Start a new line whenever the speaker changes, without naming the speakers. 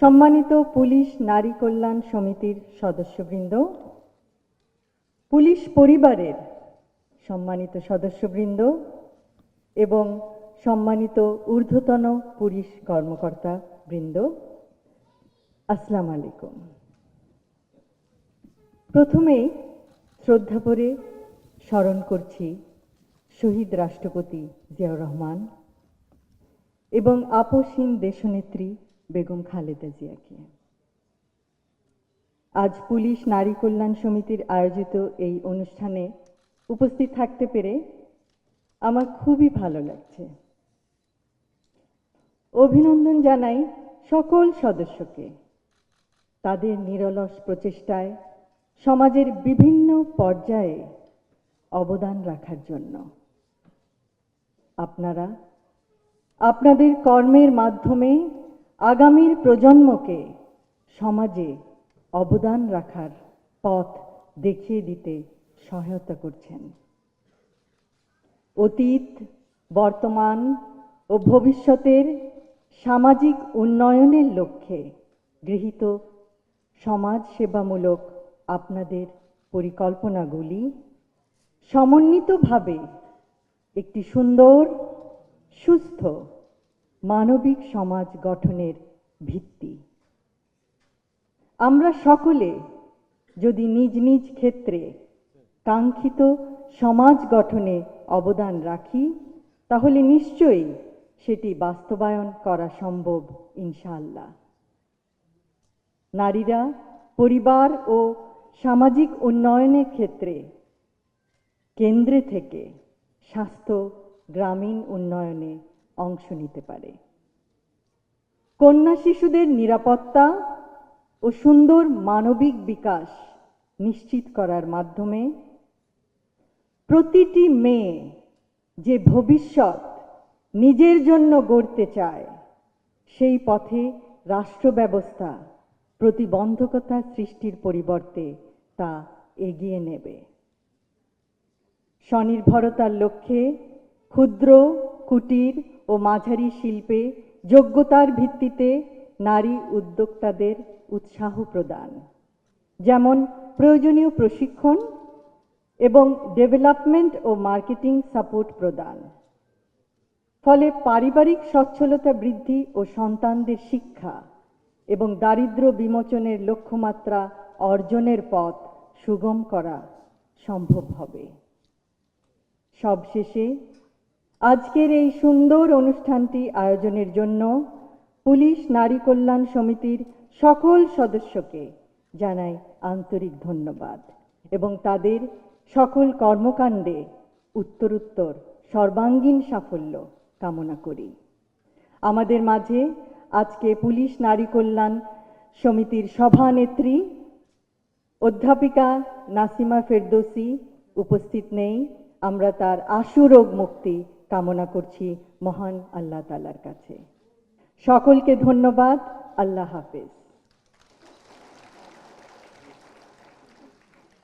সম্মানিত পুলিশ নারী কল্যাণ সমিতির সদস্যবৃন্দ, পুলিশ পরিবারের সম্মানিত সদস্যবৃন্দ এবং সম্মানিত ঊর্ধ্বতন পুলিশ কর্মকর্তা বৃন্দ, আসসালামু আলাইকুম। প্রথমেই শ্রদ্ধা ভরে স্মরণ করছি শহীদ রাষ্ট্রপতি জিয়াউর রহমান এবং আপসহীন দেশনেত্রী বেগম খালেদা জিয়াকে। আজ পুলিশ নারী কল্যাণ সমিতির আয়োজিত এই অনুষ্ঠানে উপস্থিত থাকতে পেরে আমার খুবই ভালো লাগছে। অভিনন্দন জানাই সকল সদস্যকে তাদের নিরলস প্রচেষ্টায় সমাজের বিভিন্ন পর্যায়ে অবদান রাখার জন্য। আপনারা আপনাদের কর্মের মাধ্যমে আগামীর প্রজন্মকে সমাজে অবদান রাখার পথ দেখিয়ে দিতে সহায়তা করছেন। অতীত, বর্তমান ও ভবিষ্যতের সামাজিক উন্নয়নের লক্ষ্যে গৃহীত সমাজ সেবামূলক আপনাদের পরিকল্পনাগুলি সমন্বিতভাবে একটি সুন্দর, সুস্থ, মানবিক সমাজ গঠনের ভিত্তি। আমরা সকলে যদি নিজ নিজ ক্ষেত্রে কাঙ্ক্ষিত সমাজ গঠনে অবদান রাখি, তাহলে নিশ্চয়ই সেটি বাস্তবায়ন করা সম্ভব ইনশাআল্লাহ। নারীরা পরিবার ও সামাজিক উন্নয়নের ক্ষেত্রে কেন্দ্রে থেকে স্বাস্থ্য, গ্রামীণ উন্নয়নে অংশ নিতে পারে। কন্যা শিশুদের নিরাপত্তা ও সুন্দর মানবিক বিকাশ নিশ্চিত করার মাধ্যমে প্রতিটি মেয়ে যে ভবিষ্যৎ নিজের জন্য গড়তে চায়, সেই পথে রাষ্ট্র ব্যবস্থা প্রতিবন্ধকতা সৃষ্টির পরিবর্তে তা এগিয়ে নেবে। স্বনির্ভরতার লক্ষ্যে ক্ষুদ্র, কুটির ও মাঝারি শিল্পে যোগ্যতার ভিত্তিতে নারী উদ্যোক্তাদের উৎসাহ প্রদান, যেমন প্রয়োজনীয় প্রশিক্ষণ এবং ডেভেলপমেন্ট ও মার্কেটিং সাপোর্ট প্রদান। ফলে পারিবারিক সচ্ছলতা বৃদ্ধি ও সন্তানদের শিক্ষা এবং দারিদ্র্য বিমোচনের লক্ষ্যমাত্রা অর্জনের পথ সুগম করা সম্ভব হবে। সবশেষে আজকের এই সুন্দর অনুষ্ঠানটি আয়োজনের জন্য পুলিশ নারী কল্যাণ সমিতির সকল সদস্যকে জানাই আন্তরিক ধন্যবাদ এবং তাদের সকল কর্মকাণ্ডে উত্তরোত্তর সর্বাঙ্গীন সাফল্য কামনা করি। আমাদের মাঝে আজকে পুলিশ নারী কল্যাণ সমিতির সভানেত্রী অধ্যাপিকা নাসিমা ফেরদৌসী উপস্থিত নেই। আমরা তার আশু রোগ মুক্তি কামনা করছি মহান আল্লাহ তাআলার কাছে। সকলকে ধন্যবাদ। আল্লাহ হাফেজ।